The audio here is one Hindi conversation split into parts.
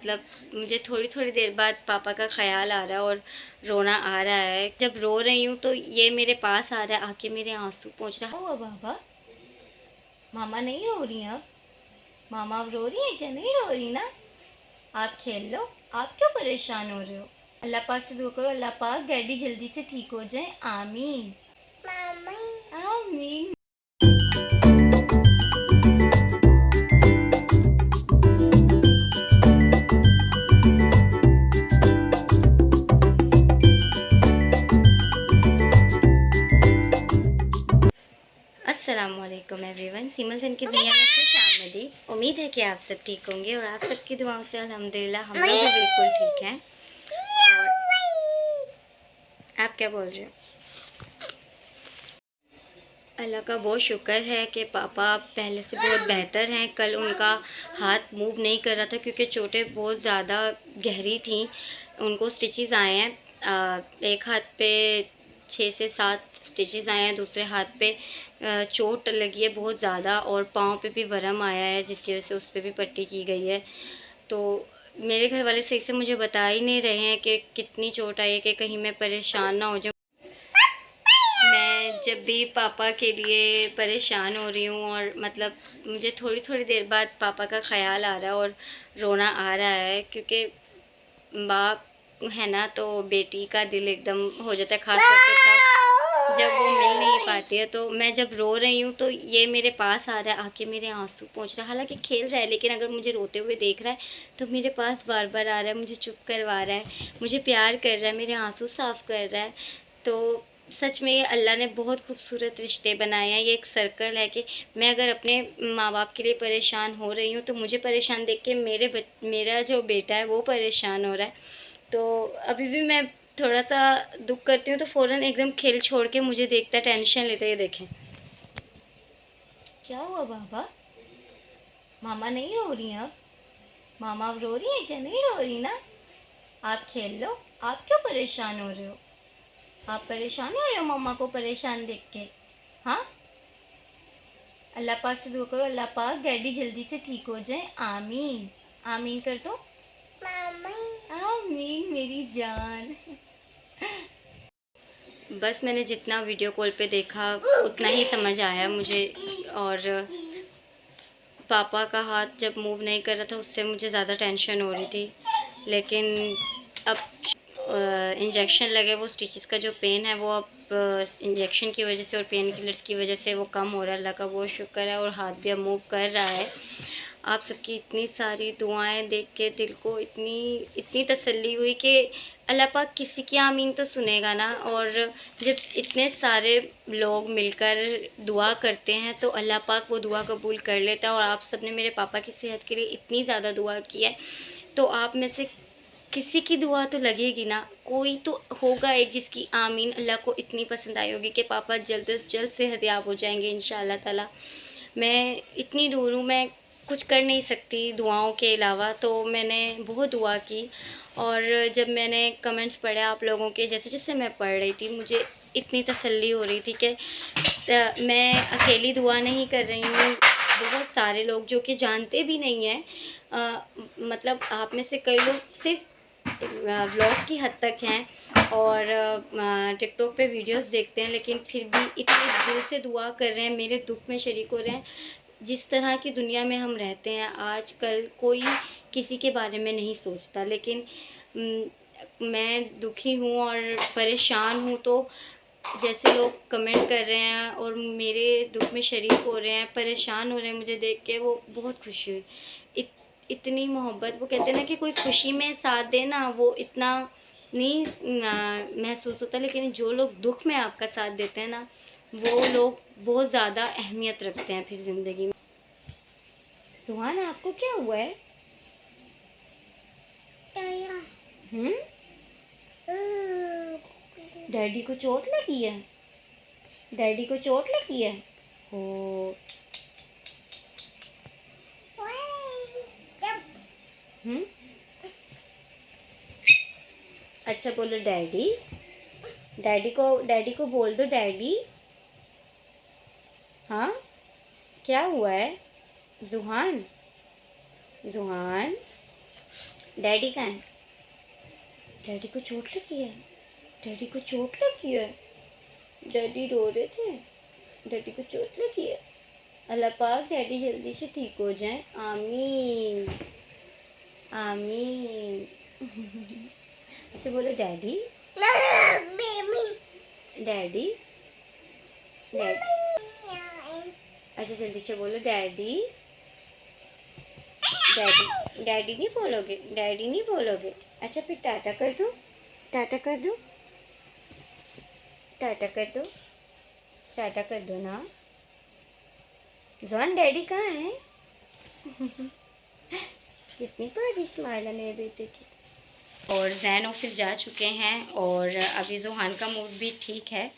मतलब मुझे थोड़ी थोड़ी देर बाद पापा का ख्याल आ रहा है और रोना आ रहा है। जब रो रही हूँ तो ये मेरे पास आ रहा है, आके मेरे आंसू पोंछ रहा है। हुआ बाबा, मामा नहीं रो रही हैं अब? मामा अब रो रही है क्या? नहीं रो रही ना? आप खेल लो, आप क्यों परेशान हो रहे हो? अल्लाह पाक से दुआ करो, अल्लाह पाक डैडी जल्दी से ठीक हो जाए। आमीन आमीन। अस्सलामुअलैकुम एवरीवन, सीमा सन की दुनिया में खुश आमदीद। उम्मीद है कि आप सब ठीक होंगे और आप सबकी दुआओं से अल्हम्दुलिल्लाह हम लोग भी बिल्कुल ठीक हैं। और आप क्या बोल रहे हो? अल्लाह का बहुत शुक्र है कि पापा पहले से बहुत बेहतर हैं। कल उनका हाथ मूव नहीं कर रहा था क्योंकि चोटें बहुत ज़्यादा गहरी थी। उनको स्टिचेस आए हैं, एक हाथ पे 6 से 7 स्टिचेस आए हैं, दूसरे हाथ पे चोट लगी है बहुत ज़्यादा और पाँव पे भी वरम आया है जिसकी वजह से उस पर भी पट्टी की गई है। तो मेरे घर वाले सही से मुझे बता ही नहीं रहे हैं कि कितनी चोट आई है, कि कहीं मैं परेशान ना हो जाऊँ। मैं जब भी पापा के लिए परेशान हो रही हूँ और मतलब मुझे थोड़ी थोड़ी देर बाद पापा का ख्याल आ रहा है और रोना आ रहा है, क्योंकि बाप है ना तो बेटी का दिल एकदम हो जाता है, ख़ास करके तब जब वो मिल नहीं पाती है। तो मैं जब रो रही हूँ तो ये मेरे पास आ रहा है, आके मेरे आंसू पोंछ रहा है। हालांकि खेल रहा है, लेकिन अगर मुझे रोते हुए देख रहा है तो मेरे पास बार बार आ रहा है, मुझे चुप करवा रहा है, मुझे प्यार कर रहा है, मेरे आंसू साफ़ कर रहा है। तो सच में ये अल्लाह ने बहुत खूबसूरत रिश्ते बनाए हैं। ये एक सर्कल है कि मैं अगर अपने माँ बाप के लिए परेशान हो रही हूँ तो मुझे परेशान देख के मेरा जो बेटा है वो परेशान हो रहा है। तो अभी भी मैं थोड़ा सा दुख करती हूँ तो फ़ौरन एकदम खेल छोड़ के मुझे देखता है, टेंशन लेता है। ये देखें क्या हुआ बाबा, मामा नहीं रो रही हैं अब? मामा अब रो रही है क्या? नहीं रो रही ना? आप खेल लो, आप क्यों परेशान हो रहे हो? आप परेशान हो रहे हो मम्मा को परेशान देख के? हाँ, अल्लाह पाक से दुआ करो, अल्लाह पाक डैडी जल्दी से ठीक हो जाए। आमीन आमीन कर दो। आमीन मेरी जान। बस मैंने जितना वीडियो कॉल पे देखा उतना ही समझ आया मुझे। और पापा का हाथ जब मूव नहीं कर रहा था उससे मुझे ज़्यादा टेंशन हो रही थी, लेकिन अब इंजेक्शन लगे, वो स्टिचेस का जो पेन है वो अब इंजेक्शन की वजह से और पेन किलर्स की वजह से वो कम हो रहा है। अल्लाह का बहुत शुक्र है, और हाथ भी अब मूव कर रहा है। आप सबकी इतनी सारी दुआएं देख के दिल को इतनी इतनी तसल्ली हुई कि अल्लाह पाक किसी की आमीन तो सुनेगा ना। और जब इतने सारे लोग मिलकर दुआ करते हैं तो अल्लाह पाक वो दुआ कबूल कर लेता है। और आप सब ने मेरे पापा की सेहत के लिए इतनी ज़्यादा दुआ की है, तो आप में से किसी की दुआ तो लगेगी ना, कोई तो होगा एक जिसकी आमीन अल्लाह को इतनी पसंद आई होगी कि पापा जल्द से जल्द सेहतयाब हो जाएंगे इंशाअल्लाह ताला। मैं इतनी दूर हूँ, मैं कुछ कर नहीं सकती दुआओं के अलावा, तो मैंने बहुत दुआ की। और जब मैंने कमेंट्स पढ़े आप लोगों के, जैसे जैसे मैं पढ़ रही थी मुझे इतनी तसल्ली हो रही थी कि मैं अकेली दुआ नहीं कर रही हूँ। बहुत सारे लोग जो कि जानते भी नहीं हैं, मतलब आप में से कई लोग सिर्फ व्लॉग की हद तक हैं और टिकटॉक पे वीडियोस देखते हैं, लेकिन फिर भी इतने दिल से दुआ कर रहे हैं, मेरे दुख में शरीक हो रहे हैं। जिस तरह की दुनिया में हम रहते हैं आजकल, कोई किसी के बारे में नहीं सोचता, लेकिन मैं दुखी हूँ और परेशान हूँ। तो जैसे लोग कमेंट कर रहे हैं और मेरे दुख में शरीक हो रहे हैं, परेशान हो रहे हैं, मुझे देख के वो बहुत खुशी हुई। इतनी मोहब्बत, वो कहते हैं ना कि कोई खुशी में साथ दे ना, वो इतना नहीं महसूस होता, लेकिन जो लोग दुख में आपका साथ देते हैं ना, वो लोग बहुत ज़्यादा अहमियत रखते हैं फिर ज़िंदगी में। सुहान, आपको क्या हुआ है? हम्म, डैडी को चोट लगी है? डैडी को चोट लगी है? हो। हम्म, अच्छा बोलो डैडी। डैडी को बोल दो डैडी। हाँ, क्या हुआ है? जुहान, जुहान, डैडी कहाँ है? डैडी को चोट लगी है? डैडी को चोट लगी है? डैडी रो रहे थे? डैडी को चोट लगी है? अल्लाह पाक डैडी जल्दी से ठीक हो जाए, आमीन आमीन। अच्छा बोलो डैडी डैडी डैडी। अच्छा जल्दी से बोलो डैडी डैडी। डैडी नहीं बोलोगे? डैडी नहीं बोलोगे? अच्छा फिर टाटा कर दो, टाटा कर दो, टाटा कर दो, टाटा कर दो ना। जॉन डैडी कहाँ है? कितनी प्यारी स्माइल है मेरे बेटे की। और जैन ऑफिस जा चुके हैं और अभी ज़ुहान का मूड भी ठीक है,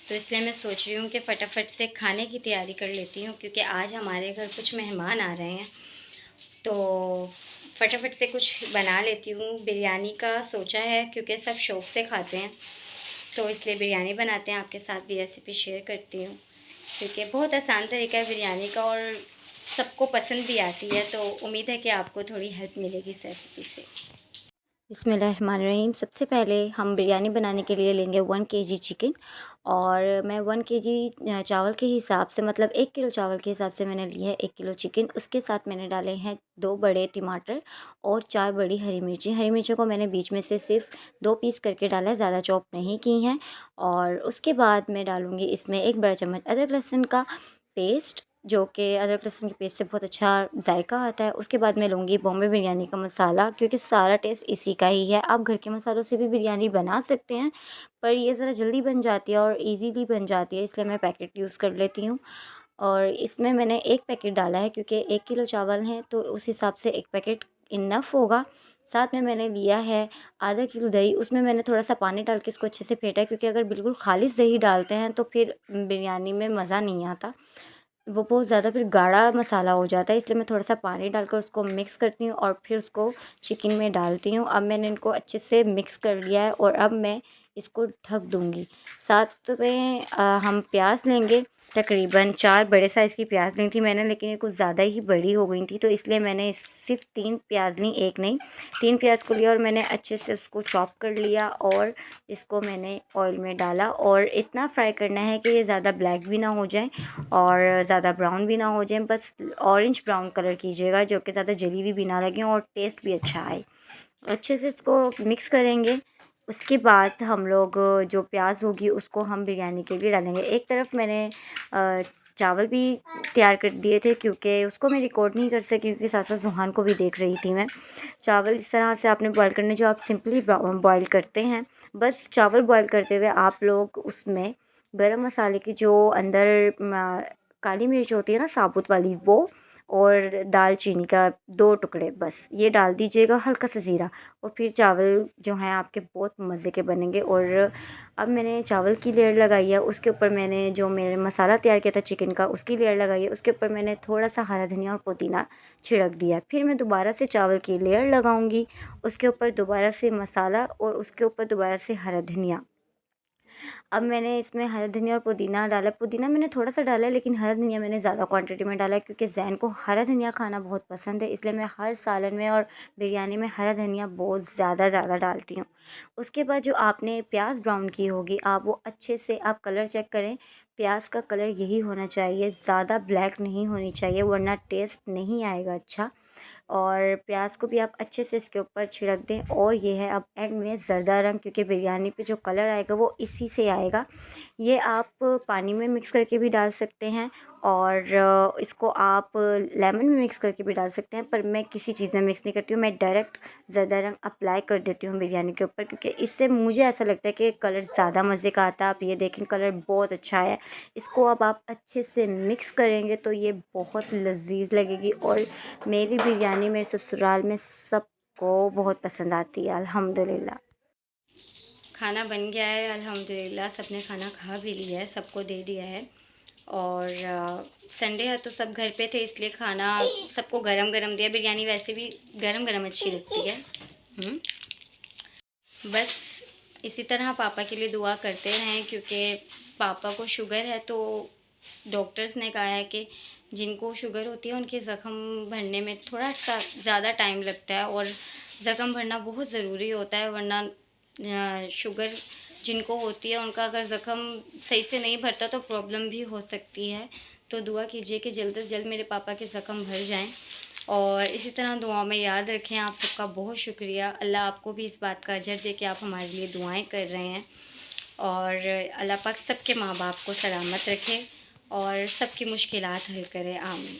तो इसलिए मैं सोच रही हूँ कि फटाफट से खाने की तैयारी कर लेती हूँ, क्योंकि आज हमारे घर कुछ मेहमान आ रहे हैं। तो फटाफट से कुछ बना लेती हूँ। बिरयानी का सोचा है क्योंकि सब शौक़ से खाते हैं, तो इसलिए बिरयानी बनाते हैं। आपके साथ भी रेसिपी शेयर करती हूँ, क्योंकि बहुत आसान तरीका है बिरयानी का और सबको पसंद भी आती है। तो उम्मीद है कि आपको थोड़ी हेल्प मिलेगी इस रेसिपी से। बिस्मिल्लाहिर्रहमानिर्रहीम। सबसे पहले हम बिरयानी बनाने के लिए लेंगे 1 केजी चिकन, और मैं 1 केजी चावल के हिसाब से, मतलब 1 किलो चावल के हिसाब से मैंने लिया है 1 किलो चिकन। उसके साथ मैंने डाले हैं 2 बड़े टमाटर और 4 बड़ी हरी मिर्ची। हरी मिर्चों को मैंने बीच में से सिर्फ 2 पीस करके डाला है, ज़्यादा चॉप नहीं की हैं। और उसके बाद मैं डालूँगी इसमें 1 बड़ा चम्मच अदरक लहसुन का पेस्ट, जो कि अदरक लहसुन के पेस्ट से बहुत अच्छा जायका आता है। उसके बाद मैं लूँगी बॉम्बे बिरयानी का मसाला, क्योंकि सारा टेस्ट इसी का ही है। आप घर के मसालों से भी बिरयानी बना सकते हैं, पर ये ज़रा जल्दी बन जाती है और इजीली बन जाती है, इसलिए मैं पैकेट यूज़ कर लेती हूँ। और इसमें मैंने 1 पैकेट डाला है, क्योंकि 1 किलो चावल हैं तो उस हिसाब से 1 पैकेट इनफ होगा। साथ में मैंने लिया है आधा किलो दही, उसमें मैंने थोड़ा सा पानी डाल के इसको अच्छे से फेंटा है, क्योंकि अगर बिल्कुल खालिस दही डालते हैं तो फिर बिरयानी में मज़ा नहीं आता, वो बहुत ज़्यादा फिर गाढ़ा मसाला हो जाता है। इसलिए मैं थोड़ा सा पानी डालकर उसको मिक्स करती हूँ और फिर उसको चिकन में डालती हूँ। अब मैंने इनको अच्छे से मिक्स कर लिया है और अब मैं इसको ढक दूँगी। साथ में हम प्याज लेंगे, तकरीबन 4 बड़े साइज़ की प्याज ली थी मैंने, लेकिन ये कुछ ज़्यादा ही बड़ी हो गई थी, तो इसलिए मैंने सिर्फ 3 प्याज ली, 1 नहीं। 3 प्याज को लिया और मैंने अच्छे से उसको चॉप कर लिया और इसको मैंने ऑयल में डाला। और इतना फ्राई करना है कि ये ज़्यादा ब्लैक भी ना हो जाए और ज़्यादा ब्राउन भी ना हो जाए, बस ऑरेंज ब्राउन कलर कीजिएगा, जो कि ज़्यादा जली हुई भी ना लगे और टेस्ट भी अच्छा आए। अच्छे से इसको मिक्स करेंगे। उसके बाद हम लोग जो प्याज होगी उसको हम बिरयानी के लिए डालेंगे। एक तरफ मैंने चावल भी तैयार कर दिए थे, क्योंकि उसको मैं रिकॉर्ड नहीं कर सकी, क्योंकि साथ साथ ज़ुहान को भी देख रही थी मैं। चावल इस तरह से आपने बॉयल करने, जो आप सिंपली बॉयल करते हैं, बस चावल बॉयल करते हुए आप लोग उसमें गरम मसाले की जो अंदर काली मिर्च होती है ना, साबुत वाली, वो और दालचीनी का 2 टुकड़े, बस ये डाल दीजिएगा, हल्का सा ज़ीरा, और फिर चावल जो हैं आपके बहुत मज़े के बनेंगे। और अब मैंने चावल की लेयर लगाई है, उसके ऊपर मैंने जो मेरे मसाला तैयार किया था चिकन का, उसकी लेयर लगाई है, उसके ऊपर मैंने थोड़ा सा हरा धनिया और पुदीना छिड़क दिया है। फिर मैं दोबारा से चावल की लेयर लगाऊंगी, उसके ऊपर दोबारा से मसाला और उसके ऊपर दोबारा से हरा धनिया। अब मैंने इसमें हरा धनिया और पुदीना डाला। पुदीना मैंने थोड़ा सा डाला है, लेकिन हरा धनिया मैंने ज़्यादा क्वांटिटी में डाला है, क्योंकि ज़ैन को हरा धनिया खाना बहुत पसंद है, इसलिए मैं हर सालन में और बिरयानी में हरा धनिया बहुत ज़्यादा डालती हूँ। उसके बाद जो आपने प्याज ब्राउन की होगी, आप वो अच्छे से आप कलर चेक करें। प्याज का कलर यही होना चाहिए, ज़्यादा ब्लैक नहीं होनी चाहिए, वरना टेस्ट नहीं आएगा अच्छा। और प्याज को भी आप अच्छे से इसके ऊपर छिड़क दें। और ये है अब एंड में ज़रदा रंग, क्योंकि बिरयानी पे जो कलर आएगा वो इसी से आएगा। ये आप पानी में मिक्स करके भी डाल सकते हैं और इसको आप लेमन में मिक्स करके भी डाल सकते हैं, पर मैं किसी चीज़ में मिक्स नहीं करती हूँ, मैं डायरेक्ट ज़रदा रंग अप्लाई कर देती हूँ बिरयानी के ऊपर, क्योंकि इससे मुझे ऐसा लगता है कि कलर ज़्यादा मज़े का आता है। आप ये देखें, कलर बहुत अच्छा है। इसको अब आप अच्छे से मिक्स करेंगे तो ये बहुत लजीज लगेगी, और मेरी बिरयानी मेरे ससुराल में सबको बहुत पसंद आती है अल्हम्दुलिल्लाह। खाना बन गया है अल्हम्दुलिल्लाह, सबने खाना खा भी लिया है, सबको दे दिया है। और संडे है तो सब घर पे थे, इसलिए खाना सबको गरम गरम दिया। बिरयानी वैसे भी गरम गरम अच्छी लगती है। बस इसी तरह पापा के लिए दुआ करते रहें, क्योंकि पापा को शुगर है, तो डॉक्टर्स ने कहा है कि जिनको शुगर होती है उनके ज़ख्म भरने में थोड़ा सा ज़्यादा टाइम लगता है, और ज़ख्म भरना बहुत ज़रूरी होता है, वरना शुगर जिनको होती है उनका अगर ज़ख्म सही से नहीं भरता तो प्रॉब्लम भी हो सकती है। तो दुआ कीजिए कि जल्द से जल्द मेरे पापा के ज़ख्म भर जाएँ और इसी तरह दुआओं में याद रखें। आप सबका बहुत शुक्रिया। अल्लाह आपको भी इस बात का अजर दे कि आप हमारे लिए दुआएँ कर रहे हैं और अल्लाह पाक सबके माँ-बाप को सलामत रखे और सबकी मुश्किलात हल करे। आमीन।